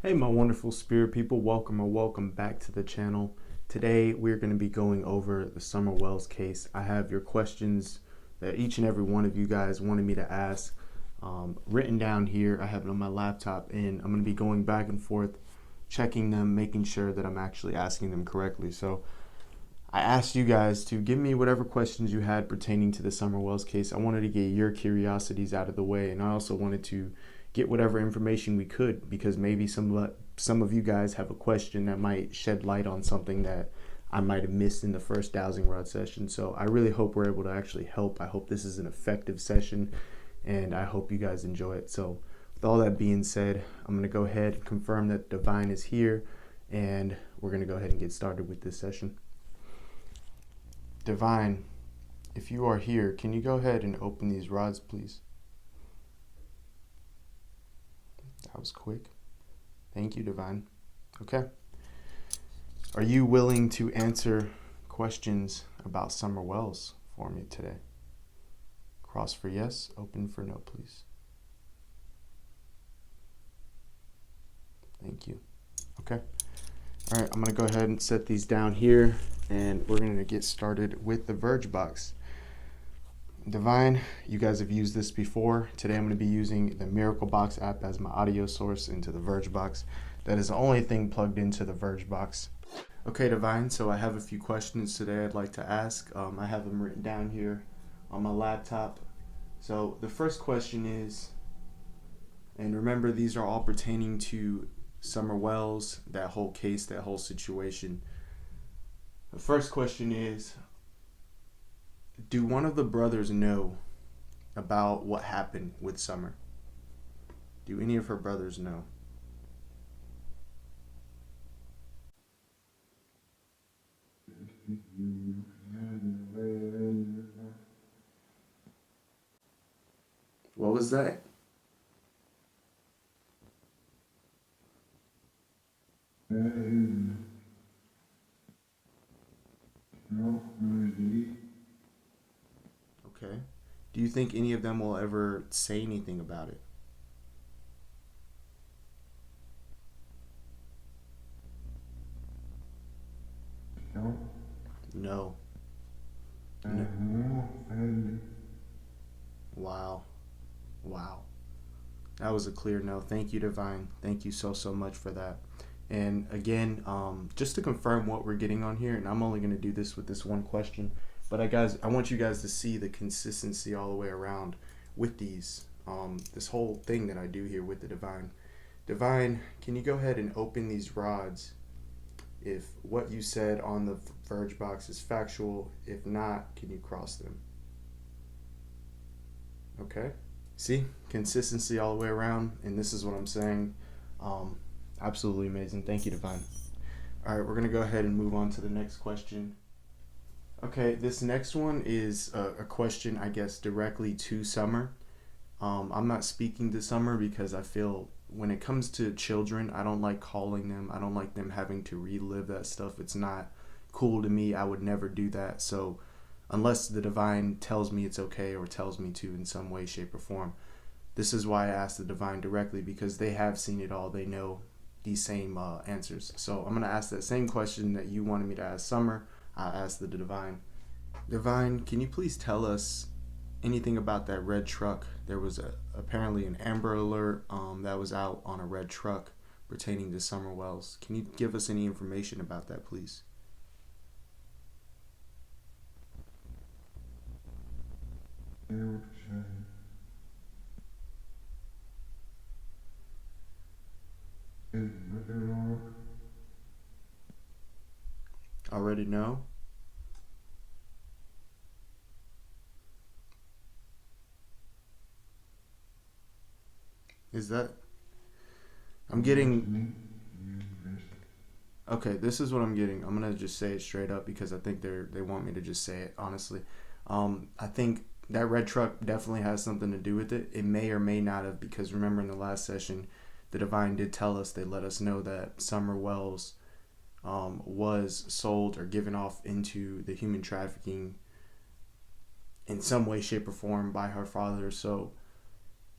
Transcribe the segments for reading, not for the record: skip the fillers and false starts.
Hey my wonderful spirit people, welcome back to the channel. Today we're going to be going over the Summer Wells case. I have your questions that each and every one of you guys wanted me to ask written down here. I have it on my laptop and I'm going to be going back and forth, checking them, making sure that I'm actually asking them correctly. So I asked you guys to give me whatever questions you had pertaining to the Summer Wells case. I wanted to get your curiosities out of the way, and I also wanted to get whatever information we could, because maybe some of you guys have a question that might shed light on something that I might have missed in the first dowsing rod session. So I really hope we're able to actually help. I hope this is an effective session, and I hope you guys enjoy it. So with all that being said, I'm going to go ahead and confirm that Divine is here, and we're going to go ahead and get started with this session. Divine, if you are here, can you go ahead and open these rods, please? That was quick. Thank you, Divine. Okay. Are you willing to answer questions about Summer Wells for me today? Cross for yes, open for no, please. Thank you. Okay. All right, I'm going to go ahead and set these down here, and we're going to get started with the Verge Box. Divine, you guys have used this before. Today I'm going to be using the Miracle Box app as my audio source into the Verge Box. That is the only thing plugged into the Verge Box. Okay, Divine, so I have a few questions today I'd like to ask. I have them written down here on my laptop. So the first question is, and remember these are all pertaining to Summer Wells, that whole case, that whole situation. The first question is, do one of the brothers know about what happened with Summer? Do any of her brothers know? What was that? Okay. Do you think any of them will ever say anything about it? No. No. Wow. Wow. That was a clear no. Thank you, Divine. Thank you so much for that. And again, just to confirm what we're getting on here, and I'm only going to do this with this one question, but I want you guys to see the consistency all the way around with these, this whole thing that I do here with the Divine. Divine, can you go ahead and open these rods if what you said on the Verge Box is factual? If not, can you cross them? Okay. See, consistency all the way around, and this is what I'm saying. Absolutely amazing. Thank you, Divine. All right, we're gonna go ahead and move on to the next question. Okay, this next one is a question, I guess, directly to Summer. I'm not speaking to Summer because I feel when it comes to children, I don't like calling them. I don't like them having to relive that stuff. It's not cool to me. I would never do that. So unless the Divine tells me it's okay or tells me to in some way, shape, or form. This is why I asked the Divine directly, because they have seen it all. They know these same answers. So I'm going to ask that same question that you wanted me to ask Summer. I'll ask the Divine. Divine, can you please tell us anything about that red truck? There was apparently an Amber Alert that was out on a red truck pertaining to Summer Wells. Can you give us any information about that, please? Already know? Is that... I'm getting... Okay, this is what I'm getting. I'm gonna just say it straight up because I think they want me to just say it honestly. I think that red truck definitely has something to do with it. It may or may not have, because remember in the last session, the Divine did tell us, they let us know that Summer Wells was sold or given off into the human trafficking in some way, shape, or form by her father. So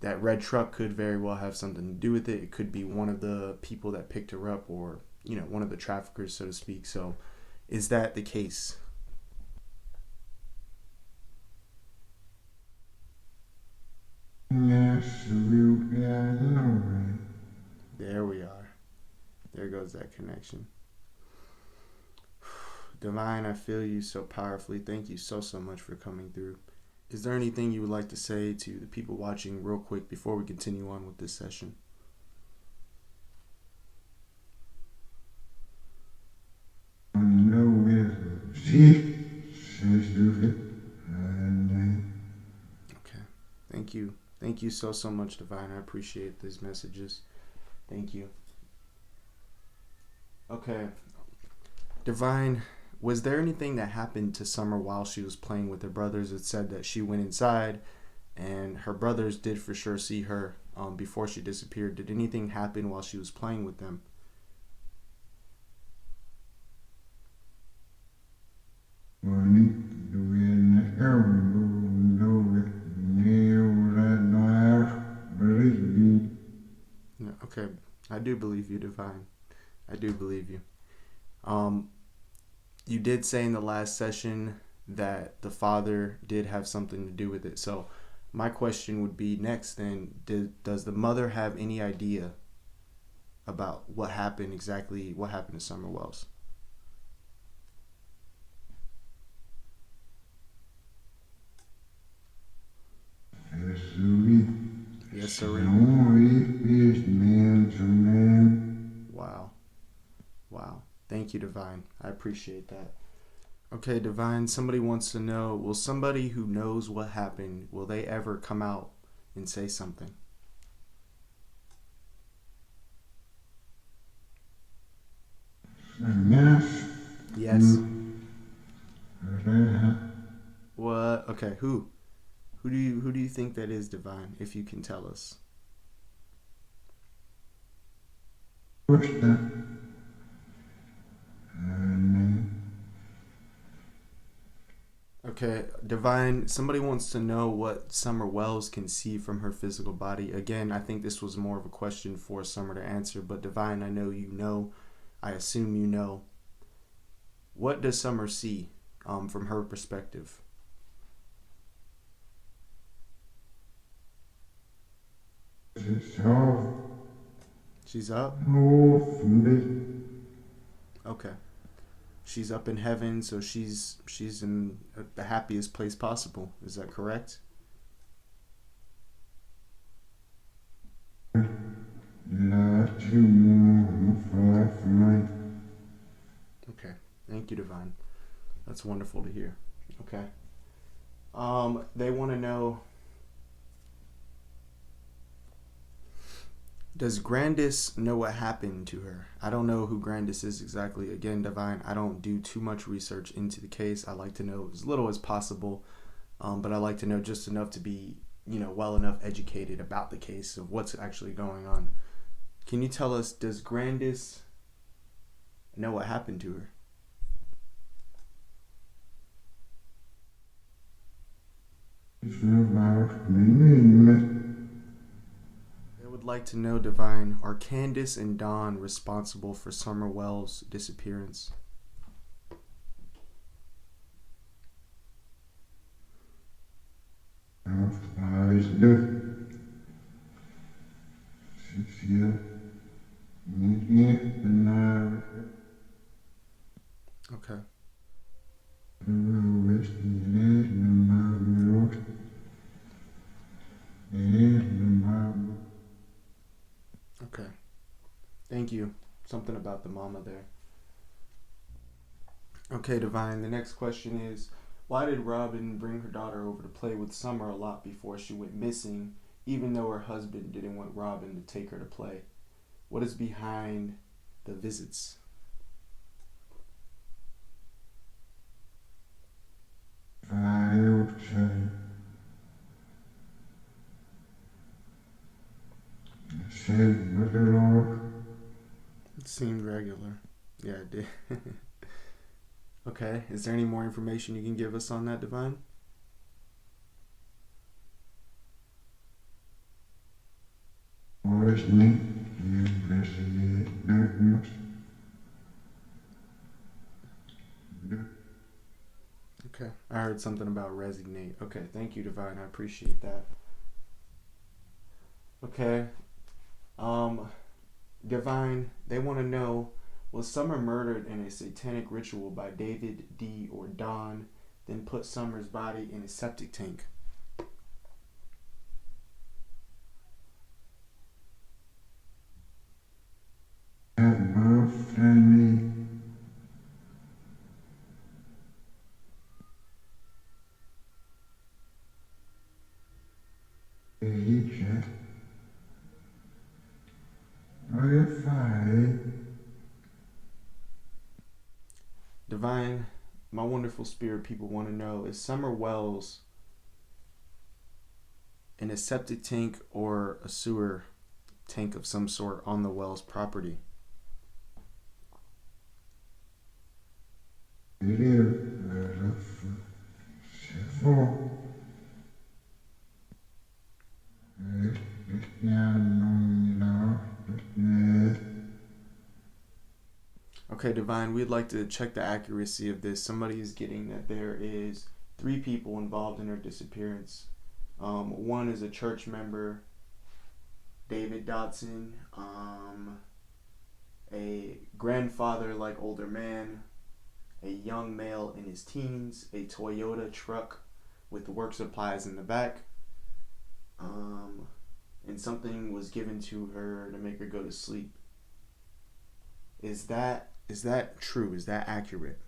that red truck could very well have something to do with it. It could be one of the people that picked her up, or one of the traffickers, so to speak. So is that the case? Yes, There we are. There goes that connection. Divine, I feel you so powerfully. Thank you so much for coming through. Is there anything you would like to say to the people watching real quick before we continue on with this session? Okay. Thank you. Thank you so much, Divine. I appreciate these messages. Thank you. Okay. Divine, was there anything that happened to Summer while she was playing with her brothers? It said that she went inside and her brothers did for sure see her before she disappeared. Did anything happen while she was playing with them? Yeah, okay. I do believe you, Divine. I do believe you. You did say in the last session that the father did have something to do with it. So my question would be next then, does the mother have any idea about what happened to Summer Wells? Yes, sir. Wow. Wow. Thank you, Divine. I appreciate that. Okay, Divine, somebody wants to know, will somebody who knows what happened, will they ever come out and say something? Yes. What? Okay, who? Who do you think that is, Divine, if you can tell us? Okay, Divine, somebody wants to know what Summer Wells can see from her physical body. Again, I think this was more of a question for Summer to answer, but Divine, I know you know. I assume you know. What does Summer see from her perspective? She's up? Okay. She's up in heaven, so she's in the happiest place possible. Is that correct? Okay. Thank you, Divine. That's wonderful to hear. Okay. They want to know, does Grandis know what happened to her? I don't know who Grandis is exactly. Again, Divine, I don't do too much research into the case. I like to know as little as possible, but I like to know just enough to be, well enough educated about the case of what's actually going on. Can you tell us, does Grandis know what happened to her? They would like to know, Divine, are Candace and Dawn responsible for Summer Wells' disappearance? Okay. Okay. Thank you. Something about the mama there. Okay, Divine, the next question is, why did Robin bring her daughter over to play with Summer a lot before she went missing, even though her husband didn't want Robin to take her to play? What is behind the visits? It seemed regular. Yeah, it did. Okay, is there any more information you can give us on that, Divine? Okay, I heard something about resignate. Okay, thank you, Divine. I appreciate that. Okay, Divine, they want to know, was Summer murdered in a satanic ritual by David D. or Don, then put Summer's body in a septic tank? Divine, my wonderful spirit people want to know, is Summer Wells in a septic tank or a sewer tank of some sort on the Wells property? Okay, Divine, we'd like to check the accuracy of this. Somebody is getting that there is 3 people involved in her disappearance. One is a church member, David Dotson, a grandfather like older man, a young male in his teens, a Toyota truck with work supplies in the back, and something was given to her to make her go to sleep. Is that true? Is that accurate?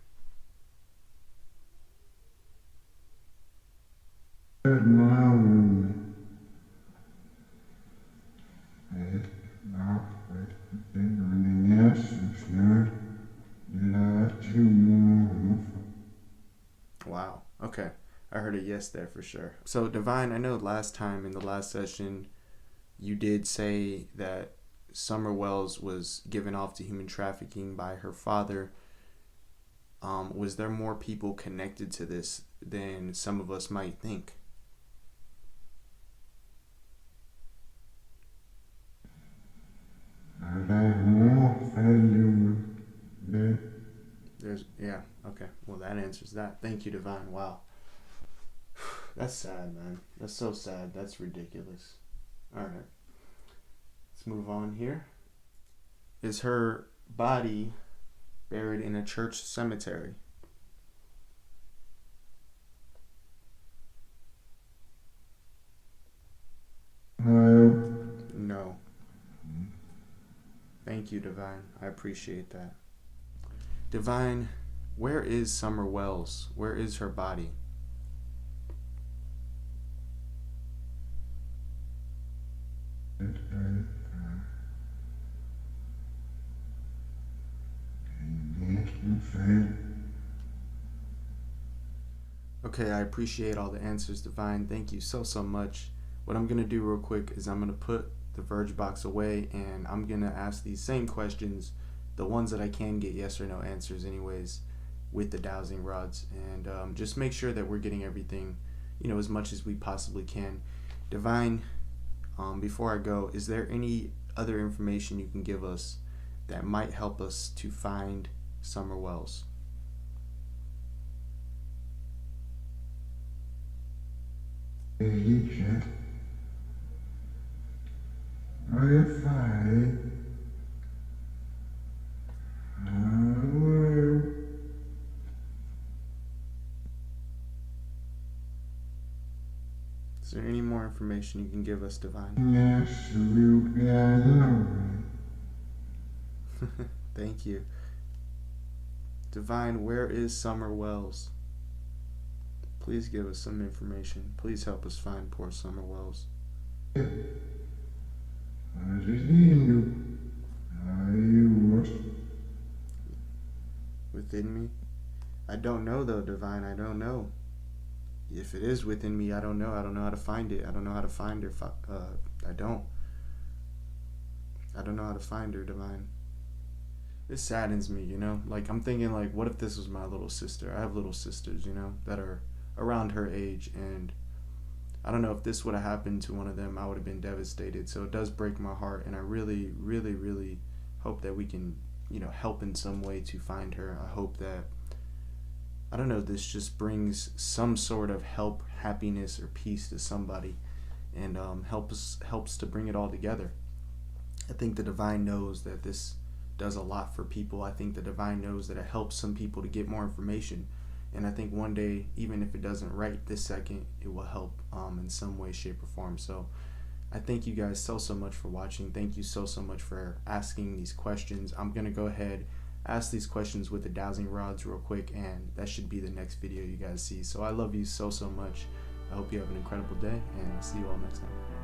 Wow. Okay. I heard a yes there for sure. So, Divine, I know last time in the last session you did say that Summer Wells was given off to human trafficking by her father. Was there more people connected to this than some of us might think? Yeah, okay. Well, that answers that. Thank you, Divine. Wow. That's sad, man. That's so sad. That's ridiculous. All right. Let's move on here. Is her body buried in a church cemetery? No. Thank you, Divine. I appreciate that. Divine, where is Summer Wells? Where is her body? Okay, I appreciate all the answers, Divine. Thank you so much. What I'm going to do real quick is I'm going to put the Verge Box away, and I'm going to ask these same questions, the ones that I can get yes or no answers anyways, with the dowsing rods. And just make sure that we're getting everything, as much as we possibly can. Divine, before I go, is there any other information you can give us that might help us to find Summer Wells? Is there any more information you can give us, Divine? Thank you. Divine, where is Summer Wells? Please give us some information. Please help us find poor Summer Wells. Within me? I don't know though, Divine. I don't know. If it is within me, I don't know. I don't know how to find it. I don't know how to find her. I don't. I don't know how to find her, Divine. It saddens me, Like, I'm thinking, like, what if this was my little sister? I have little sisters, that are around her age, and I don't know, if this would have happened to one of them, I would have been devastated. So it does break my heart, and I really, really, really hope that we can, help in some way to find her. I hope that, I don't know, this just brings some sort of help, happiness, or peace to somebody, and helps to bring it all together. I think the divine knows that this does a lot for people. I think the divine knows that it helps some people to get more information. And I think one day, even if it doesn't right this second, it will help in some way, shape, or form. So I thank you guys so much for watching. Thank you so much for asking these questions. I'm going to go ahead, ask these questions with the dowsing rods real quick, and that should be the next video you guys see. So I love you so much. I hope you have an incredible day, and I'll see you all next time.